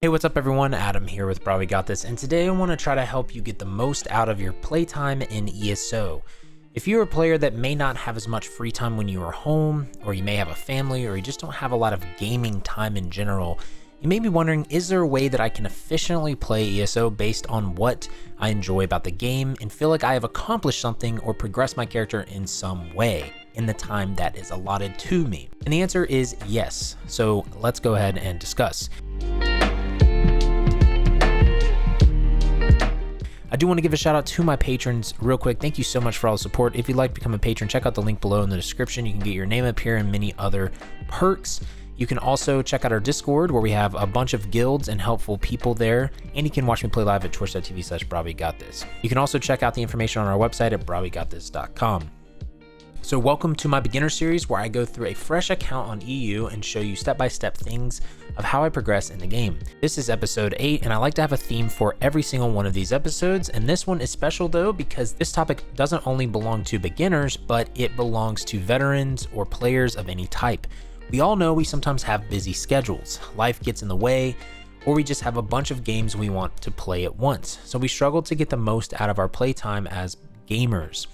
Hey, what's up everyone? Adam here with brahwegotthis, and today I want to try to help you get the most out of your playtime in ESO. If you're a player that may not have as much free time when you are home, or you may have a family, or you just don't have a lot of gaming time in general, you may be wondering, is there a way that I can efficiently play ESO based on what I enjoy about the game and feel like I have accomplished something or progressed my character in some way in the time that is allotted to me? And the answer is yes. So let's go ahead and discuss. I do want to give a shout out to my patrons real quick. Thank you so much for all the support. If you'd like to become a patron, check out the link below in the description. You can get your name up here and many other perks. You can also check out our Discord where we have a bunch of guilds and helpful people there. And you can watch me play live at twitch.tv/brahwegotthis. You can also check out the information on our website at brahwegotthis.com. So welcome to my beginner series where I go through a fresh account on EU and show you step-by-step things of how I progress in the game. This is episode 8 and I like to have a theme for every single one of these episodes, and this one is special though because this topic doesn't only belong to beginners, but it belongs to veterans or players of any type. We all know we sometimes have busy schedules, life gets in the way, or we just have a bunch of games we want to play at once, so we struggle to get the most out of our playtime as gamers.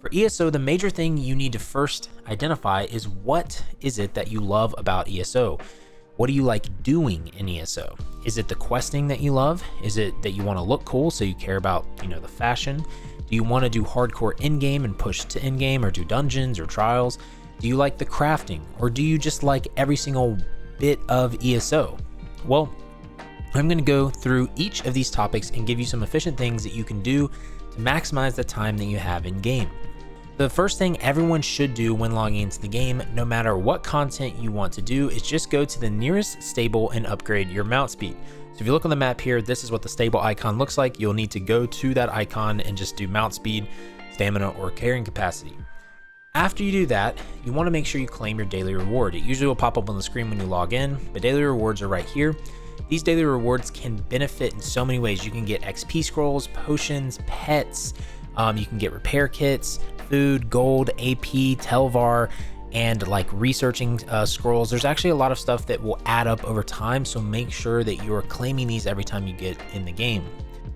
For ESO, the major thing you need to first identify is what is it that you love about ESO? What do you like doing in ESO? Is it the questing that you love? Is it that you want to look cool so you care about, the fashion? Do you want to do hardcore endgame and push to endgame or do dungeons or trials? Do you like the crafting, or do you just like every single bit of ESO? Well, I'm going to go through each of these topics and give you some efficient things that you can do to maximize the time that you have in game. The first thing everyone should do when logging into the game, no matter what content you want to do, is just go to the nearest stable and upgrade your mount speed. So if you look on the map here, this is what the stable icon looks like. You'll need to go to that icon and just do mount speed, stamina, or carrying capacity. After you do that, you want to make sure you claim your daily reward. It usually will pop up on the screen when you log in. The daily rewards are right here. These daily rewards can benefit in so many ways. You can get XP scrolls, potions, pets, you can get repair kits, food, gold, AP, Telvar, and like researching scrolls. There's actually a lot of stuff that will add up over time, so make sure that you're claiming these every time you get in the game.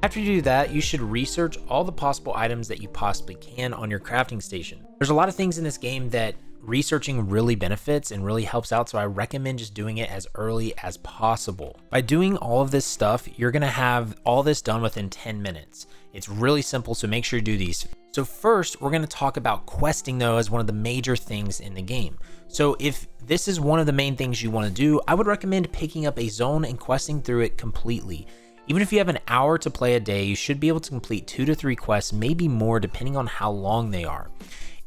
After you do that, you should research all the possible items that you possibly can on your crafting station. There's a lot of things in this game that researching really benefits and really helps out, so I recommend just doing it as early as possible. By doing all of this stuff, you're gonna have all this done within 10 minutes. It's really simple, so make sure you do these. So first, we're gonna talk about questing though as one of the major things in the game. So if this is one of the main things you wanna do, I would recommend picking up a zone and questing through it completely. Even if you have an hour to play a day, you should be able to complete 2 to 3 quests, maybe more depending on how long they are.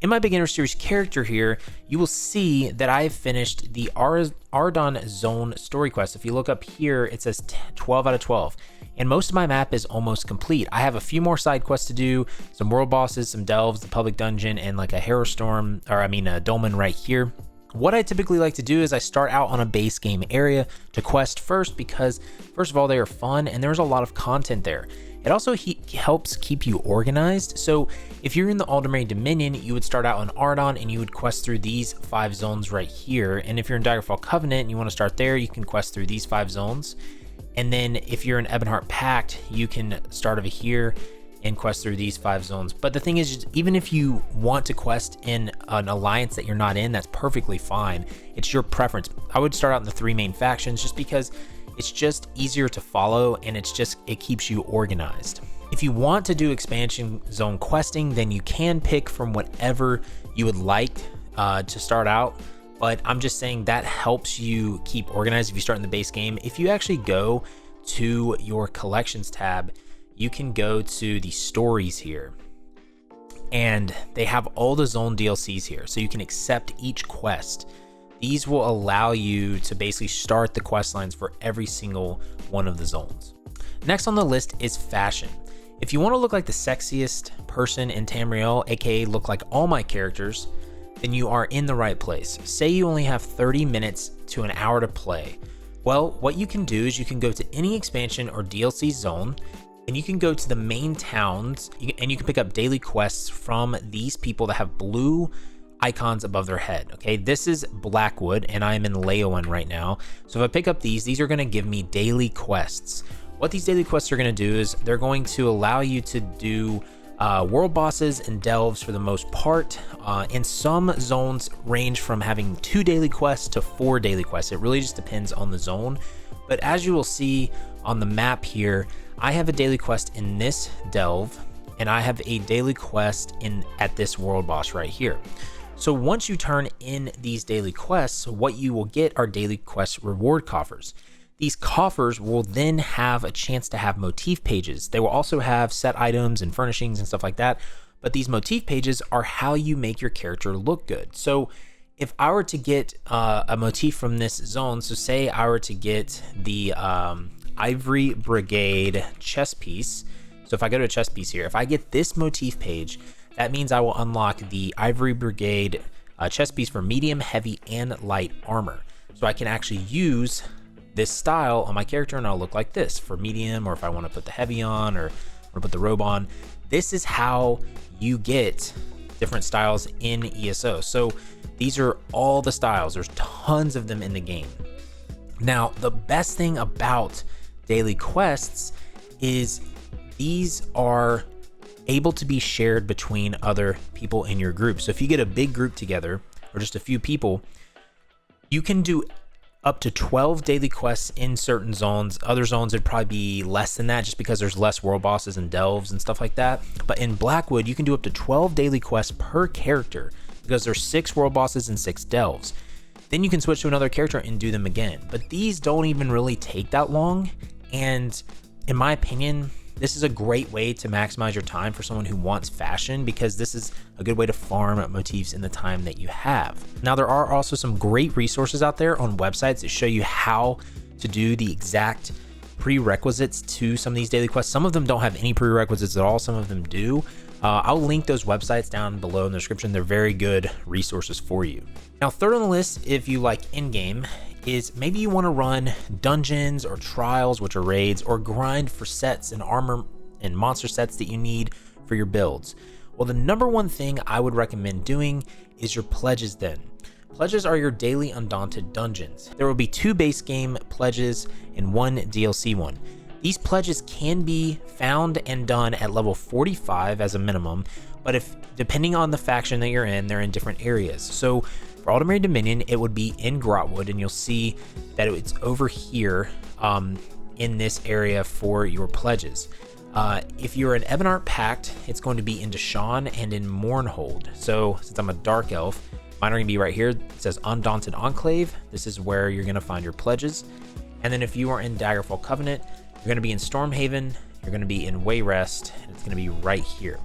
In my beginner series character here, you will see that I have finished the Ardon Zone story quest. If you look up here, it says 12 out of 12. And most of my map is almost complete. I have a few more side quests to do, some world bosses, some delves, the public dungeon, and like a dolmen right here. What I typically like to do is I start out on a base game area to quest first because, first of all, they are fun and there's a lot of content there. It also helps keep you organized. So if you're in the Aldemary Dominion, you would start out on Ardon and you would quest through these 5 zones right here. And if you're in Daggerfall Covenant and you want to start there, you can quest through these 5 zones. And then if you're in Ebonheart Pact, you can start over here and quest through these 5 zones. But the thing is, even if you want to quest in an alliance that you're not in, that's perfectly fine. It's your preference. I would start out in the 3 main factions just because it's just easier to follow and it keeps you organized. If you want to do expansion zone questing, then you can pick from whatever you would like to start out. But I'm just saying that helps you keep organized if you start in the base game. If you actually go to your collections tab, you can go to the stories here and they have all the zone DLCs here. So you can accept each quest. These will allow you to basically start the quest lines for every single one of the zones. Next on the list is fashion. If you want to look like the sexiest person in Tamriel, aka look like all my characters, then you are in the right place. Say you only have 30 minutes to an hour to play. Well, what you can do is you can go to any expansion or DLC zone and you can go to the main towns and you can pick up daily quests from these people that have blue icons above their head. Okay, this is Blackwood and I'm in Leowen right now. So if I pick up these are going to give me daily quests. What these daily quests are going to do is they're going to allow you to do world bosses and delves for the most part. And some zones range from having 2 daily quests to 4 daily quests. It really just depends on the zone. But as you will see on the map here, I have a daily quest in this delve and I have a daily quest at this world boss right here. So once you turn in these daily quests, what you will get are daily quest reward coffers. These coffers will then have a chance to have motif pages. They will also have set items and furnishings and stuff like that. But these motif pages are how you make your character look good. So if I were to get a motif from this zone, so say I were to get the Ivory Brigade chess piece. So if I go to a chess piece here, if I get this motif page, that means I will unlock the Ivory Brigade chess piece for medium, heavy, and light armor. So I can actually use this style on my character and I'll look like this for medium, or if I want to put the heavy on or put the robe on. This is how you get different styles in ESO. So these are all the styles. There's tons of them in the game. Now, the best thing about daily quests is these are able to be shared between other people in your group. So if you get a big group together or just a few people, you can do up to 12 daily quests in certain zones. Other zones would probably be less than that just because there's less world bosses and delves and stuff like that. But in Blackwood, you can do up to 12 daily quests per character because there's 6 world bosses and 6 delves. Then you can switch to another character and do them again. But these don't even really take that long. And in my opinion, this is a great way to maximize your time for someone who wants fashion, because this is a good way to farm motifs in the time that you have. Now, there are also some great resources out there on websites that show you how to do the exact prerequisites to some of these daily quests. Some of them don't have any prerequisites at all. Some of them do. I'll link those websites down below in the description. They're very good resources for you. Now, third on the list, if you like endgame, is maybe you want to run dungeons or trials, which are raids, or grind for sets and armor and monster sets that you need for your builds. Well, the number one thing I would recommend doing is your pledges then. Pledges are your daily undaunted dungeons. There will be 2 base game pledges and 1 DLC one. These pledges can be found and done at level 45 as a minimum, but if depending on the faction that you're in, they're in different areas. So for Aldemary Dominion, it would be in Grotwood, and you'll see that it's over here in this area for your pledges. If you're an Ebonheart Pact, it's going to be in Deshawn and in Mournhold. So since I'm a Dark Elf, mine are going to be right here. It says Undaunted Enclave. This is where you're going to find your pledges. And then if you are in Daggerfall Covenant, you're going to be in Stormhaven, you're going to be in Wayrest, and it's going to be right here.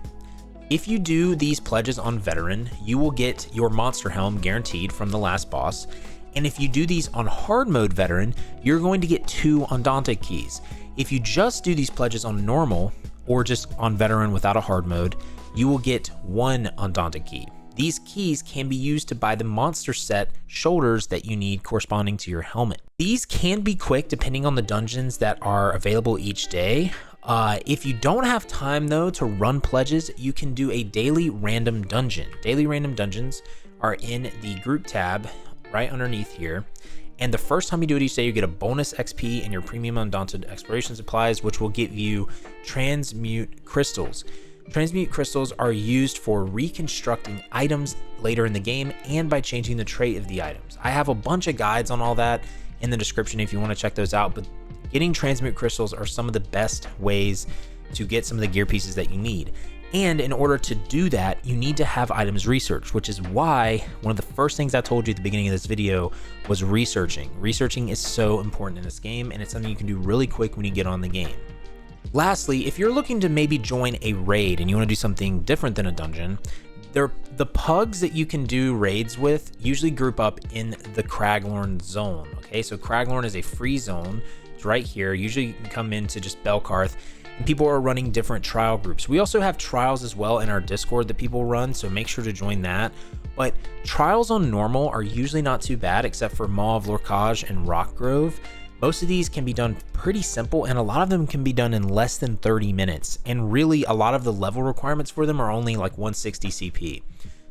If you do these pledges on Veteran, you will get your Monster Helm guaranteed from the last boss. And if you do these on Hard Mode Veteran, you're going to get 2 Undaunted keys. If you just do these pledges on Normal, or just on Veteran without a Hard Mode, you will get 1 Undaunted key. These keys can be used to buy the monster set shoulders that you need corresponding to your helmet. These can be quick depending on the dungeons that are available each day. If you don't have time though to run pledges, you can do a daily random dungeon. Daily random dungeons are in the group tab right underneath here. And the first time you do it each day, you get a bonus XP and your premium undaunted exploration supplies, which will give you transmute crystals. Transmute crystals are used for reconstructing items later in the game and by changing the trait of the items. I have a bunch of guides on all that in the description if you want to check those out, but getting transmute crystals are some of the best ways to get some of the gear pieces that you need. And in order to do that, you need to have items researched, which is why one of the first things I told you at the beginning of this video was researching. Researching is so important in this game, and it's something you can do really quick when you get on the game. Lastly, if you're looking to maybe join a raid and you want to do something different than a dungeon, the pugs that you can do raids with usually group up in the Craglorn zone. Okay, so Craglorn is a free zone. It's right here. Usually you can come into just Belkarth, and people are running different trial groups. We also have trials as well in our Discord that people run, so make sure to join that. But trials on normal are usually not too bad, except for Maw of Lorcage and Rockgrove. Most of these can be done pretty simple, and a lot of them can be done in less than 30 minutes. And really, a lot of the level requirements for them are only like 160 CP.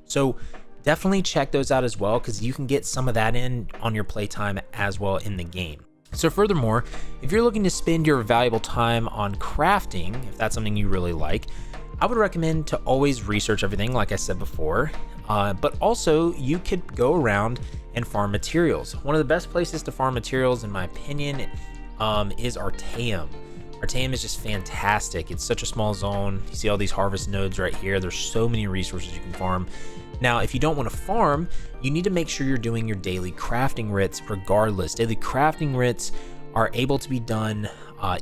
So definitely check those out as well, because you can get some of that in on your playtime as well in the game. So furthermore, if you're looking to spend your valuable time on crafting, if that's something you really like, I would recommend to always research everything, like I said before, but also you could go around and farm materials. One of the best places to farm materials, in my opinion, is Artaeum. Artaeum is just fantastic. It's such a small zone. You see all these harvest nodes right here. There's so many resources you can farm. Now, if you don't want to farm, you need to make sure you're doing your daily crafting writs regardless. Daily crafting writs are able to be done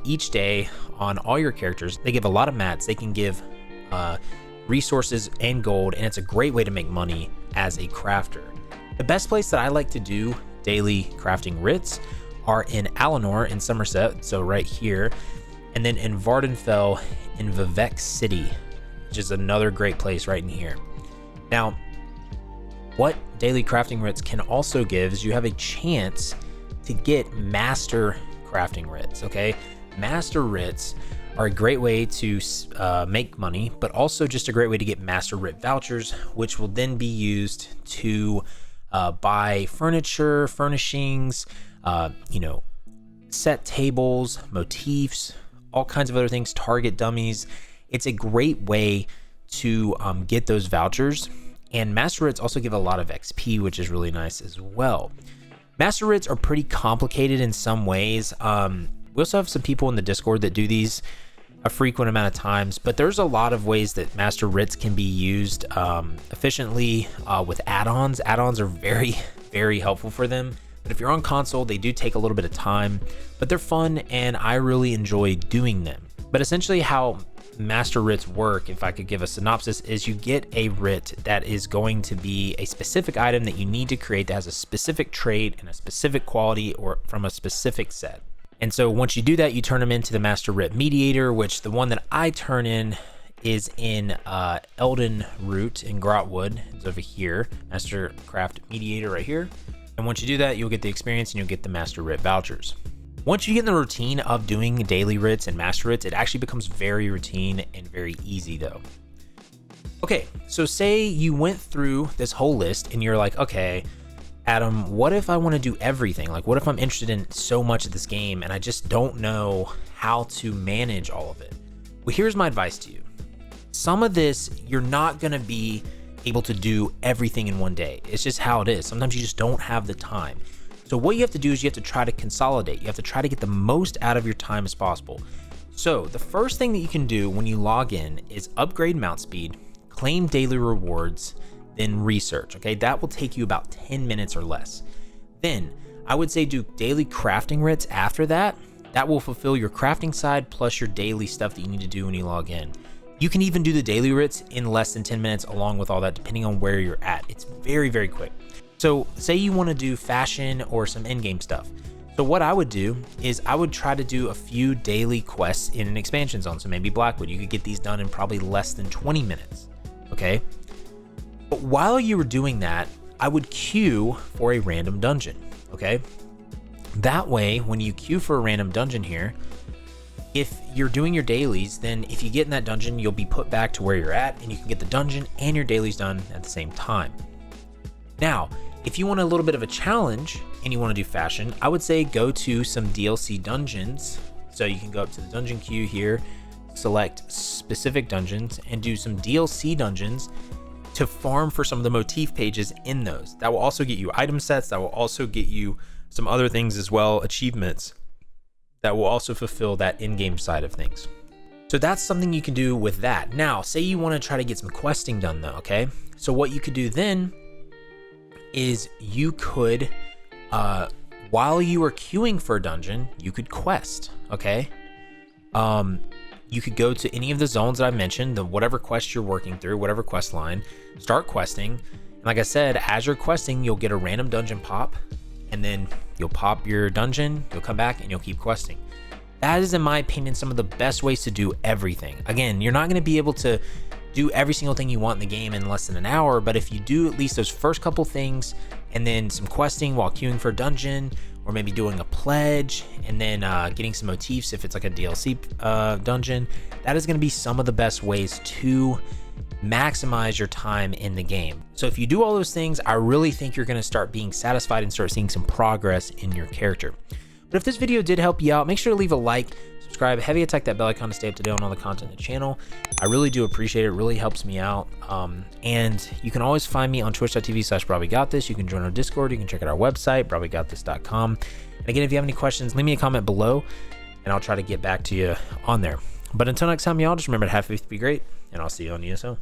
each day on all your characters. They give a lot of mats. They can give resources and gold, and it's a great way to make money as a crafter. The best place that I like to do daily crafting writs are in Alinor in Somerset, so right here, and then in Vardenfell in Vivec City, which is another great place right in here. Now, what daily crafting writs can also give is you have a chance to get master crafting writs, okay? Master writs are a great way to make money, but also just a great way to get master writ vouchers, which will then be used to buy furniture, furnishings, set tables, motifs, all kinds of other things, target dummies. It's a great way to get those vouchers. And master writs also give a lot of XP, which is really nice as well. Master writs are pretty complicated in some ways. We also have some people in the Discord that do these a frequent amount of times, but there's a lot of ways that master writs can be used efficiently with add-ons. Add-ons are very, very helpful for them. But if you're on console, they do take a little bit of time, but they're fun and I really enjoy doing them. But essentially how master writs work, if I could give a synopsis, is you get a writ that is going to be a specific item that you need to create that has a specific trait and a specific quality or from a specific set. And so once you do that, you turn them into the master writ mediator, which the one that I turn in is in Elden Root in Grotwood. It's over here, master craft mediator right here. And once you do that, you'll get the experience and you'll get the master writ vouchers. Once you get in the routine of doing daily writs and master writs, it actually becomes very routine and very easy though. Okay, so say you went through this whole list and you're like, okay, Adam, what if I want to do everything? Like, what if I'm interested in so much of this game and I just don't know how to manage all of it? Well, here's my advice to you. Some of this, you're not going to be able to do everything in one day. It's just how it is. Sometimes you just don't have the time. So what you have to do is you have to try to consolidate. You have to try to get the most out of your time as possible. So the first thing that you can do when you log in is upgrade mount speed, claim daily rewards, then research, okay? That will take you about 10 minutes or less. Then I would say do daily crafting writs after that. That will fulfill your crafting side plus your daily stuff that you need to do when you log in. You can even do the daily writs in less than 10 minutes along with all that, depending on where you're at. It's very, very quick. So say you want to do fashion or some endgame stuff. So what I would do is I would try to do a few daily quests in an expansion zone. So maybe Blackwood, you could get these done in probably less than 20 minutes, okay? But while you were doing that, I would queue for a random dungeon, okay? That way, when you queue for a random dungeon here, if you're doing your dailies, then if you get in that dungeon, you'll be put back to where you're at and you can get the dungeon and your dailies done at the same time. Now, if you want a little bit of a challenge and you want to do fashion, I would say go to some DLC dungeons. So you can go up to the dungeon queue here, select specific dungeons and do some DLC dungeons to farm for some of the motif pages in those. That will also get you item sets. That will also get you some other things as well, achievements that will also fulfill that in-game side of things. So that's something you can do with that. Now, say you want to try to get some questing done though, okay? So what you could do then is you could, while you are queuing for a dungeon, you could quest, okay? You could go to any of the zones that I mentioned, whatever quest you're working through, whatever quest line, start questing. And like I said, as you're questing, you'll get a random dungeon pop, and then you'll pop your dungeon, you'll come back, and you'll keep questing. That is, in my opinion, some of the best ways to do everything. Again, you're not going to be able to do every single thing you want in the game in less than an hour, but if you do at least those first couple things and then some questing while queuing for a dungeon or maybe doing a pledge and then getting some motifs if it's like a DLC dungeon. That is going to be some of the best ways to maximize your time in the game. So if you do all those things, I really think you're going to start being satisfied and start seeing some progress in your character. But if this video did help you out, make sure to leave a like, subscribe, heavy attack that bell icon to stay up to date on all the content in the channel. I really do appreciate it. It really helps me out. And you can always find me on twitch.tv/brahwegotthis. You can join our Discord. You can check out our website, brahwegotthis.com. And again, if you have any questions, leave me a comment below and I'll try to get back to you on there. But until next time, y'all, just remember to have faith, be great, and I'll see you on ESO.